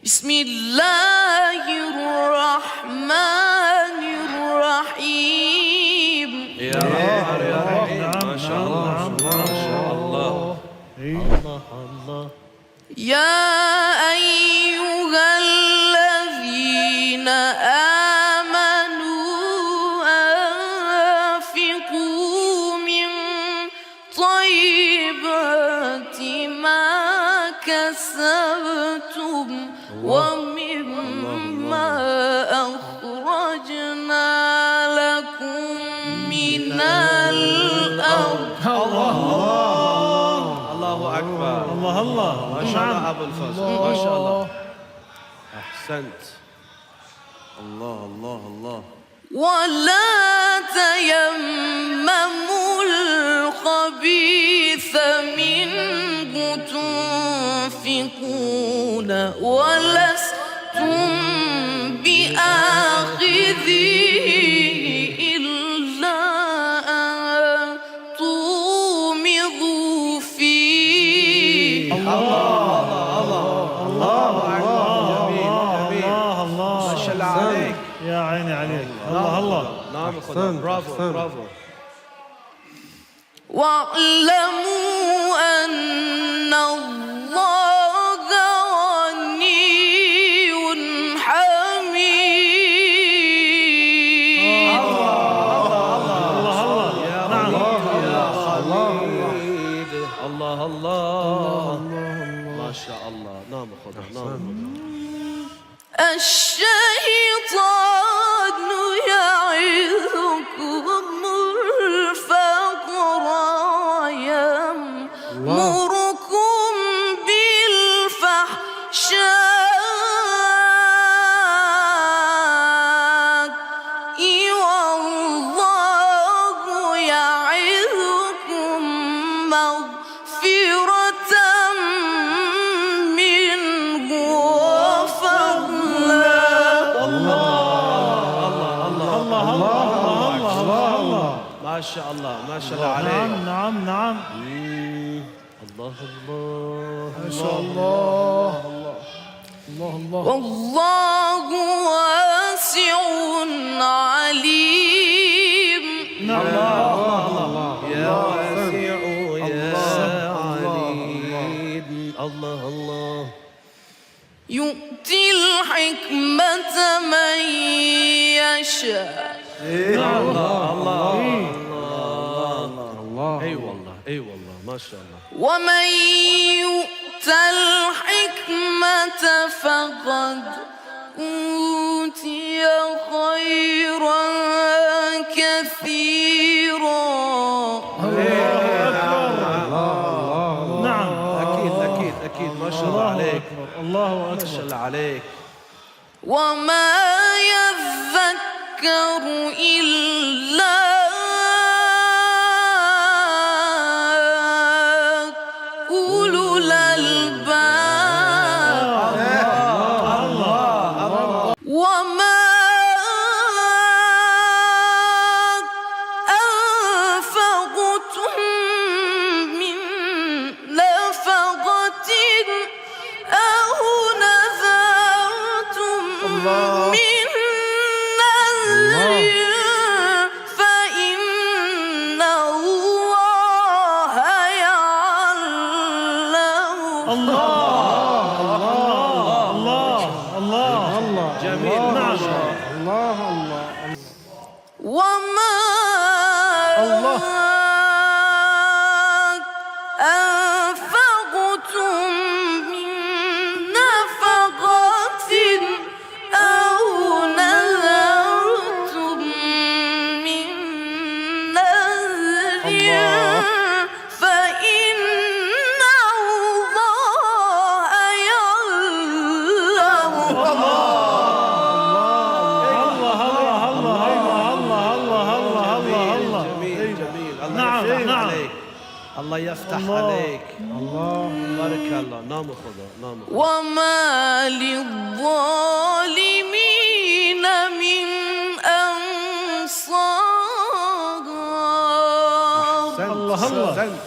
بسم الله الرحمن الرحيم. يا رحيم ما شاء الله ما شاء الله. الله الله. يا أيها الذين آمنوا أنفقوا من طيبات ما كسبتم ومما أخرجنا لكم من الأرض. الله أكبر. الله الله ما شاء الله أبو الفضل ما شاء الله. أحسنت. الله الله الله. ولا تيمموا الخبيث منه تنفقون ولستم بآخذيه إلا أن تغمضوا فيه. الله أكبر. جميل جميل. ما شاء الله عليك. يا عيني عليك. الله الله. نعم خذ. برافو برافو. واعلموا أن الله غني حميد. الله الله. يا نعم. يا خليل. الله الله. ما شاء الله. نعم خذ. نعم. الشيطان يعظكم الفقر ويأمركم بالفحشاء والله يعظكم مغفرة منه وفضلا. ما شاء الله ما شاء الله عليك. نعم نعم نعم. الله الله. ما شاء الله. الله الله. والله واسع عليم. نعم. يا واسع يا عليم. الله الله. يؤتي الحكمة من يشاء. الله الله الله. اي والله اي والله ما شاء الله. ومن يؤت الحكمة فقد أوتي خيرا كثيرا. نعم. اكيد اكيد اكيد ما شاء الله عليك. الله ما أكبر. شاء الله عليك. وما يذكر إلا أولو الألباب. وما أنفقتم من نفقة أو نذرتم من نذر فإن الله يعلمه. الله الله الله. جميل ما شاء الله. وما أنفقتم من نفقة أو نذرتم من نذر فإن الله يعلمه. جميل جميل. الله نعم، يفتح نعم. عليك. الله يفتح عليك. بارك الله. نام خذ نام خذ. وما للظالمين من أنصار. الله الله. أحسنت.